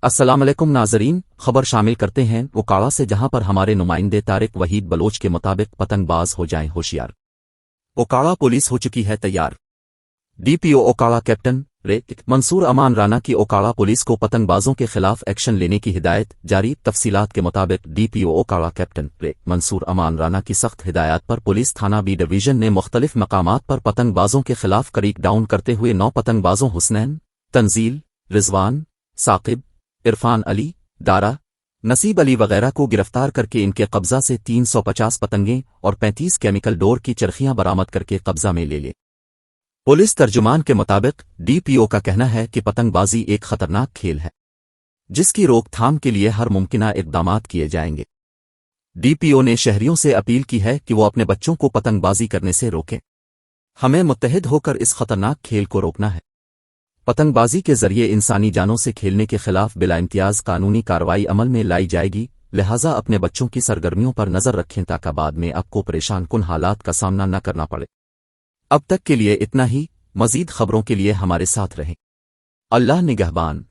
السلام علیکم ناظرین، خبر شامل کرتے ہیں اوکاڑا سے، جہاں پر ہمارے نمائندے طارق وحید بلوچ کے مطابق پتنگ باز ہو جائیں ہوشیار۔ اوکاڑا پولیس ہو چکی ہے تیار۔ ڈی پی او اوکاڑا کیپٹن منصور امان رانا کی اوکاڑا پولیس کو پتنگ بازوں کے خلاف ایکشن لینے کی ہدایت جاری۔ تفصیلات کے مطابق ڈی پی او اوکاڑا کیپٹن منصور امان رانا کی سخت ہدایات پر پولیس تھانہ بی ڈویژن نے مختلف مقامات پر پتنگ بازوں کے خلاف کریک ڈاؤن کرتے ہوئے 9 پتنگ بازوں حسنین، تنزیل، رضوان، ثاقب، عرفان علی، دارا، نصیب علی وغیرہ کو گرفتار کر کے ان کے قبضہ سے 350 پتنگیں اور 35 کیمیکل ڈور کی چرخیاں برآمد کر کے قبضہ میں لے لے۔ پولیس ترجمان کے مطابق ڈی پی او کا کہنا ہے کہ پتنگ بازی ایک خطرناک کھیل ہے جس کی روک تھام کے لیے ہر ممکنہ اقدامات کیے جائیں گے۔ ڈی پی او نے شہریوں سے اپیل کی ہے کہ وہ اپنے بچوں کو پتنگ بازی کرنے سے روکیں۔ ہمیں متحد ہو کر اس خطرناک کھیل کو روکنا ہے۔ پتنگ بازی کے ذریعے انسانی جانوں سے کھیلنے کے خلاف بلا امتیاز قانونی کارروائی عمل میں لائی جائے گی، لہٰذا اپنے بچوں کی سرگرمیوں پر نظر رکھیں تاکہ بعد میں آپ کو پریشان کن حالات کا سامنا نہ کرنا پڑے۔ اب تک کے لیے اتنا ہی، مزید خبروں کے لیے ہمارے ساتھ رہیں۔ اللہ نگہبان۔